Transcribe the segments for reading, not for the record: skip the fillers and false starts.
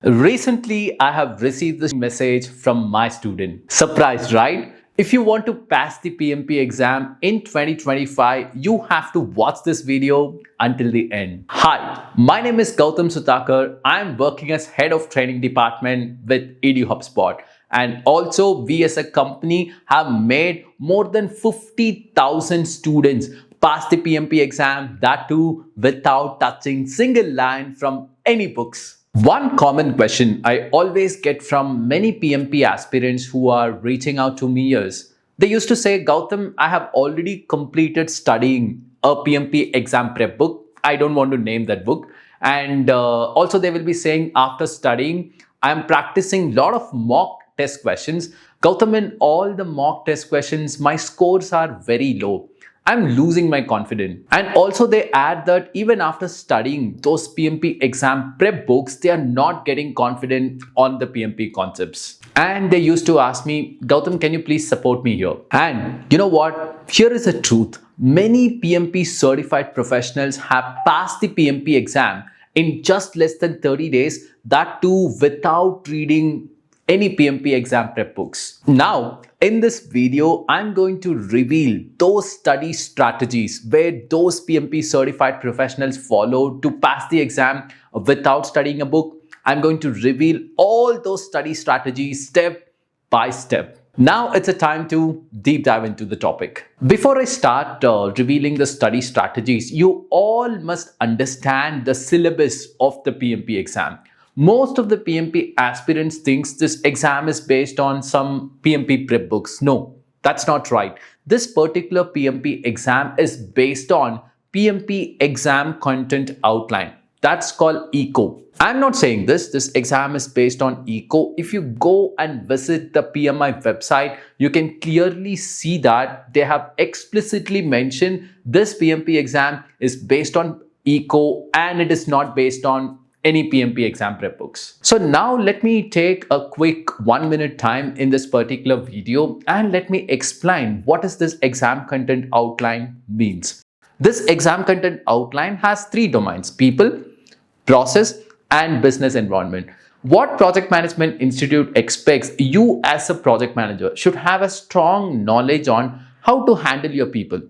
Recently, I have received this message from my student. Surprised, right? If you want to pass the PMP exam in 2025, you have to watch this video until the end. Hi, my name is Gautham Sudakar. I am working as Head of Training Department with Eduhubspot. And also, we as a company have made more than 50,000 students pass the PMP exam, that too without touching single line from any books. One common question I always get from many PMP aspirants who are reaching out to me is, they used to say, Gautam, I have already completed studying a PMP exam prep book. I don't want to name that book. And also they will be saying, after studying, I am practicing a lot of mock test questions. Gautam, in all the mock test questions, my scores are very low. I'm losing my confidence. And also they add that even after studying those PMP exam prep books, they are not getting confident on the PMP concepts. And they used to ask me, Gautam, can you please support me here? And you know what? Here is the truth. Many PMP certified professionals have passed the PMP exam in just less than 30 days, that too without reading any PMP exam prep books. Now, in this video, I'm going to reveal those study strategies where those PMP certified professionals follow to pass the exam without studying a book. I'm going to reveal all those study strategies step by step. Now it's a time to deep dive into the topic. Before I start revealing the study strategies, you all must understand the syllabus of the PMP exam. Most of the PMP aspirants thinks this exam is based on some PMP prep books. No, that's not right. This particular PMP exam is based on PMP Exam Content Outline. That's called ECO. I'm not saying this exam is based on ECO. If you go and visit the PMI website, you can clearly see that they have explicitly mentioned this PMP exam is based on ECO and it is not based on any PMP exam prep books. So now let me take a quick 1-minute time in this particular video and let me explain what is this exam content outline means. This exam content outline has 3 domains: people, process, and business environment. What Project Management Institute expects you as a project manager should have a strong knowledge on how to handle your people.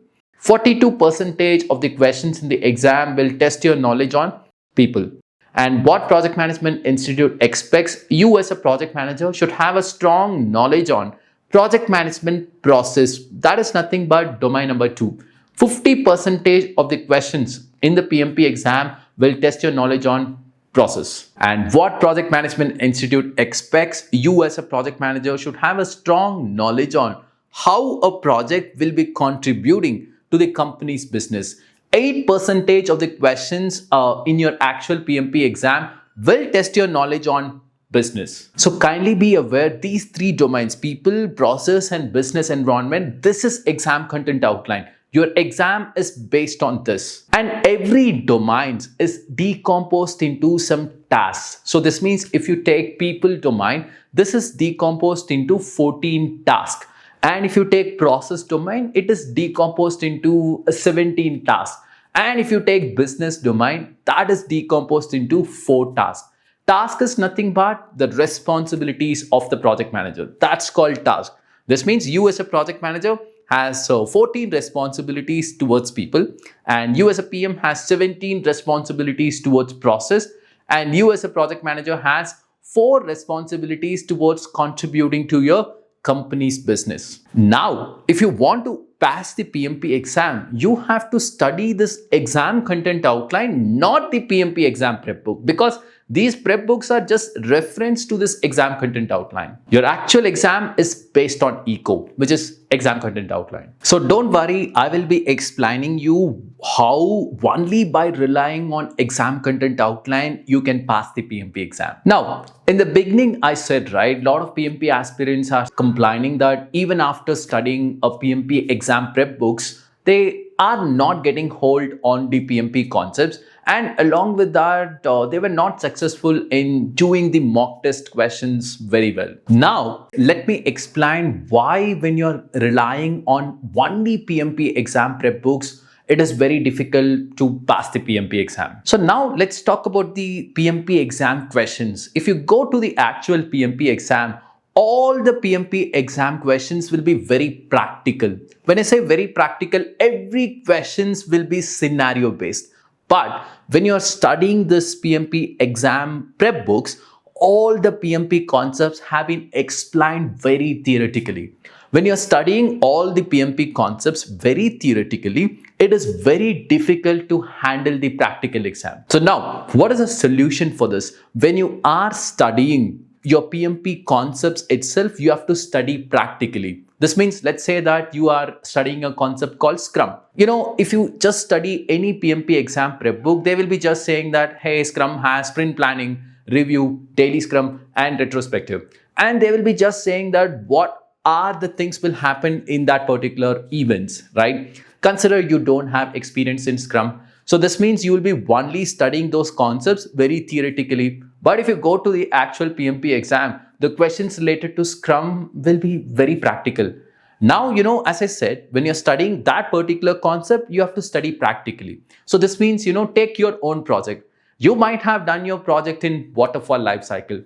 42% of the questions in the exam will test your knowledge on people. And what Project Management Institute expects you as a project manager should have a strong knowledge on project management process. That is nothing but domain number 2. 50% of the questions in the PMP exam will test your knowledge on process. And what Project Management Institute expects you as a project manager should have a strong knowledge on how a project will be contributing to the company's business. 8% of the questions in your actual PMP exam will test your knowledge on business. So kindly be aware, these 3 domains, people, process, and business environment, this is exam content outline. Your exam is based on this. And every domain is decomposed into some tasks. So this means if you take people domain, this is decomposed into 14 tasks. And if you take process domain, it is decomposed into 17 tasks. And if you take business domain, that is decomposed into 4 tasks. Task is nothing but the responsibilities of the project manager. That's called task. This means you as a project manager has 14 responsibilities towards people, and you as a PM has 17 responsibilities towards process, and you as a project manager has 4 responsibilities towards contributing to your company's business. Now, if you want to pass the PMP exam, you have to study this exam content outline, not the PMP exam prep book, because these prep books are just reference to this exam content outline. Your actual exam is based on ECO, which is exam content outline. So don't worry, I will be explaining you how only by relying on exam content outline you can pass the PMP exam. Now, in the beginning I said, right, a lot of PMP aspirants are complaining that even after studying a PMP exam prep books, they are not getting hold on the PMP concepts, and along with that they were not successful in doing the mock test questions very well. Now let me explain why when you're relying on only PMP exam prep books, it is very difficult to pass the PMP exam. So now let's talk about the PMP exam questions. If you go to the actual PMP exam, all the PMP exam questions will be very practical. When I say very practical, every questions will be scenario based. But when you are studying this PMP exam prep books, all the PMP concepts have been explained very theoretically. When you're studying all the PMP concepts very theoretically, it is very difficult to handle the practical exam. So now, what is the solution for this? When you are studying your PMP concepts itself, you have to study practically. This means, let's say that you are studying a concept called Scrum. If you just study any PMP exam prep book, they will be just saying that, hey, Scrum has sprint planning, review, daily Scrum, and retrospective. And they will be just saying that what are the things will happen in that particular events, right? Consider you don't have experience in Scrum. So this means you will be only studying those concepts very theoretically. But if you go to the actual PMP exam, the questions related to Scrum will be very practical. Now, as I said, when you're studying that particular concept, you have to study practically. So this means, take your own project. You might have done your project in waterfall life cycle.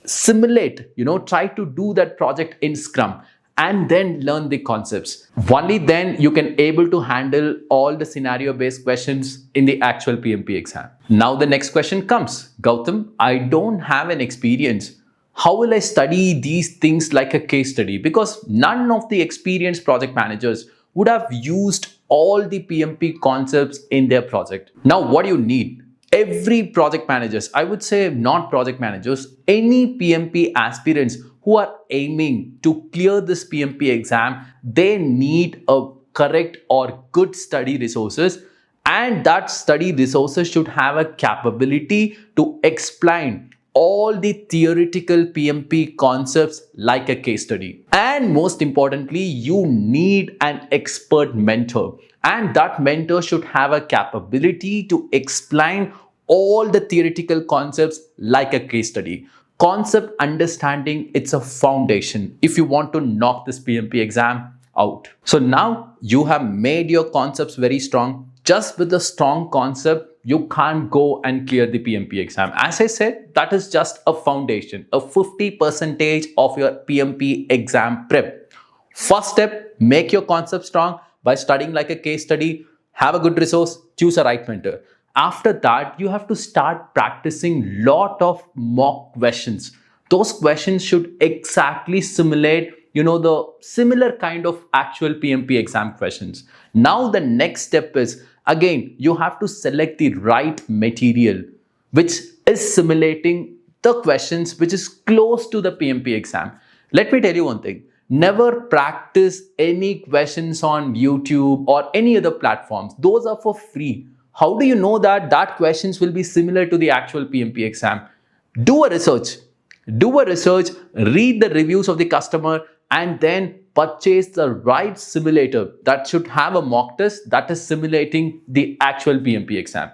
Simulate, try to do that project in Scrum and then learn the concepts. Only then you can able to handle all the scenario based questions in the actual PMP exam. Now the next question comes, Gautham, I don't have an experience. How will I study these things like a case study? Because none of the experienced project managers would have used all the PMP concepts in their project. Now what do you need? Every project managers, I would say not project managers, any PMP aspirants who are aiming to clear this PMP exam, they need a correct or good study resources, and that study resources should have a capability to explain all the theoretical PMP concepts like a case study. And most importantly, you need an expert mentor, and that mentor should have a capability to explain all the theoretical concepts like a case study. Concept understanding, it's a foundation if you want to knock this PMP exam out. So now you have made your concepts very strong. Just with a strong concept, you can't go and clear the PMP exam. As I said, that is just a foundation, a 50% of your PMP exam prep. First step, make your concept strong by studying like a case study, have a good resource, choose a right mentor. After that, you have to start practicing lot of mock questions. Those questions should exactly simulate, the similar kind of actual PMP exam questions. Now the next step is, again, you have to select the right material, which is simulating the questions which is close to the PMP exam. Let me tell you one thing. Never practice any questions on YouTube or any other platforms. Those are for free. How do you know that questions will be similar to the actual PMP exam? Do a research. Read the reviews of the customer, and then purchase the right simulator that should have a mock test that is simulating the actual PMP exam.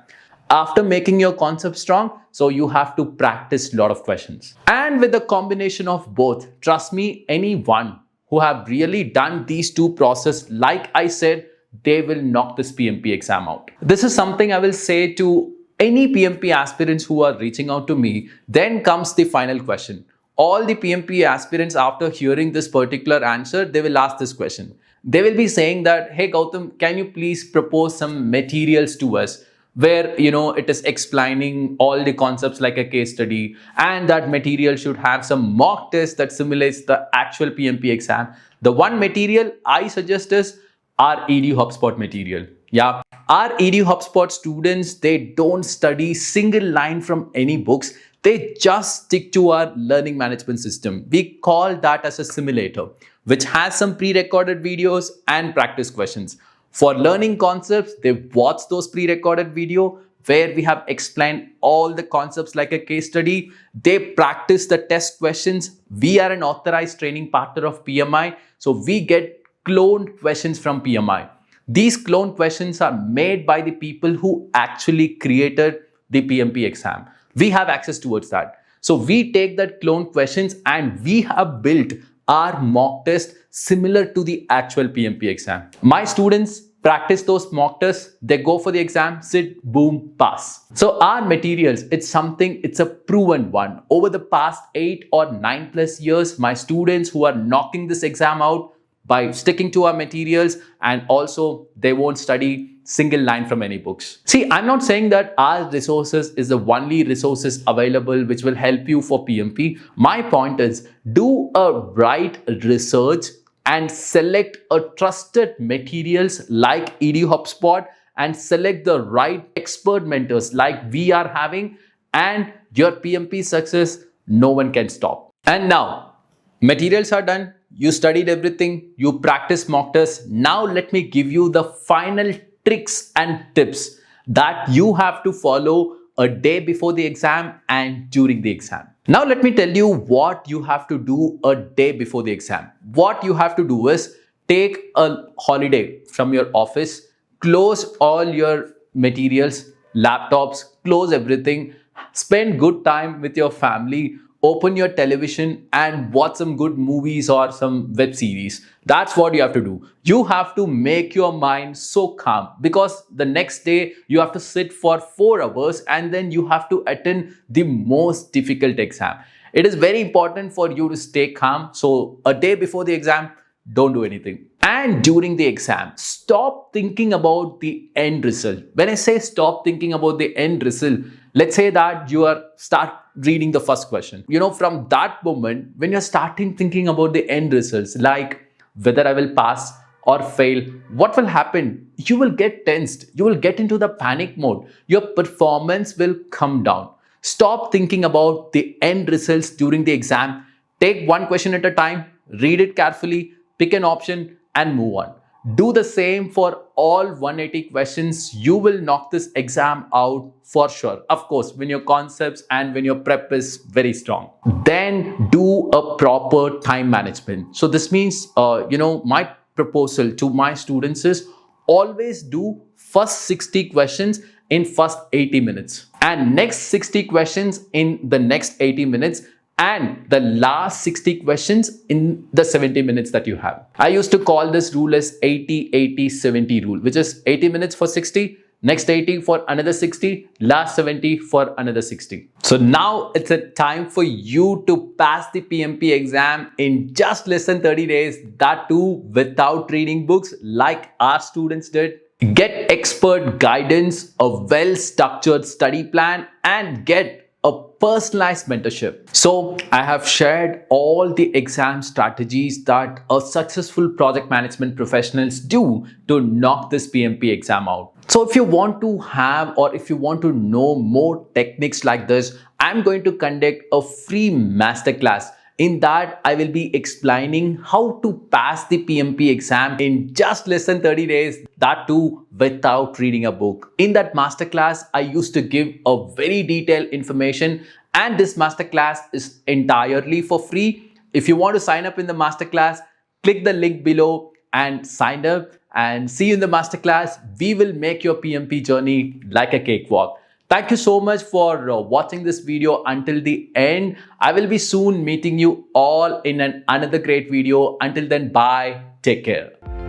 After making your concept strong, so you have to practice a lot of questions. And with the combination of both, trust me, anyone who have really done these two processes, like I said, they will knock this PMP exam out. This is something I will say to any PMP aspirants who are reaching out to me. Then comes the final question. All the PMP aspirants, after hearing this particular answer, they will ask this question. They will be saying that, hey Gautham, can you please propose some materials to us where, it is explaining all the concepts like a case study, and that material should have some mock test that simulates the actual PMP exam. The one material I suggest is our Eduhubspot material. Yeah, our Eduhubspot students, they don't study single line from any books. They just stick to our learning management system. We call that as a simulator, which has some pre-recorded videos and practice questions. For learning concepts, they watch those pre-recorded video where we have explained all the concepts like a case study. They practice the test questions. We are an authorized training partner of PMI, so we get cloned questions from PMI. These cloned questions are made by the people who actually created the PMP exam. We have access towards that. So we take that cloned questions and we have built our mock test similar to the actual PMP exam. My students, practice those mock tests, they go for the exam, sit, boom, pass. So our materials, it's a proven one. Over the past 8 or 9 plus years, my students who are knocking this exam out by sticking to our materials, and also they won't study single line from any books. See, I'm not saying that our resources is the only resources available which will help you for PMP. My point is, do a right research and select a trusted materials like Eduhubspot, and select the right expert mentors like we are having, and your PMP success, no one can stop. And now, materials are done. You studied everything. You practice mock tests. Now let me give you the final tricks and tips that you have to follow a day before the exam and during the exam. Now let me tell you what you have to do a day before the exam. What you have to do is take a holiday from your office, close all your materials, laptops, close everything, spend good time with your family, open your television and watch some good movies or some web series. That's what you have to do. You have to make your mind so calm, because the next day you have to sit for 4 hours and then you have to attend the most difficult exam. It is very important for you to stay calm. So a day before the exam, don't do anything. And during the exam, stop thinking about the end result. When I say stop thinking about the end result, let's say that you start reading the first question. From that moment, when you're starting thinking about the end results, like whether I will pass or fail, what will happen? You will get tensed. You will get into the panic mode. Your performance will come down. Stop thinking about the end results during the exam. Take one question at a time, read it carefully, pick an option and move on. Do the same for all 180 questions. You will knock this exam out for sure. Of course, when your concepts and when your prep is very strong. Then do a proper time management. So this means, my proposal to my students is always do first 60 questions in first 80 minutes and next 60 questions in the next 80 minutes and the last 60 questions in the 70 minutes that you have. I used to call this rule as 80-80-70 rule, which is 80 minutes for 60, next 80 for another 60, last 70 for another 60. So now it's a time for you to pass the PMP exam in just less than 30 days, that too without reading books like our students did. Get expert guidance, a well-structured study plan, and get a personalized mentorship. So I have shared all the exam strategies that a successful project management professionals do to knock this PMP exam out. So if you want to have or if you want to know more techniques like this, I'm going to conduct a free masterclass. In that, I will be explaining how to pass the PMP exam in just less than 30 days, that too without reading a book. In that masterclass, I used to give a very detailed information, and this masterclass is entirely for free. If you want to sign up in the masterclass, click the link below and sign up, and see you in the masterclass. We will make your PMP journey like a cakewalk. Thank you so much for watching this video until the end. I will be soon meeting you all in another great video. Until then, bye. Take care.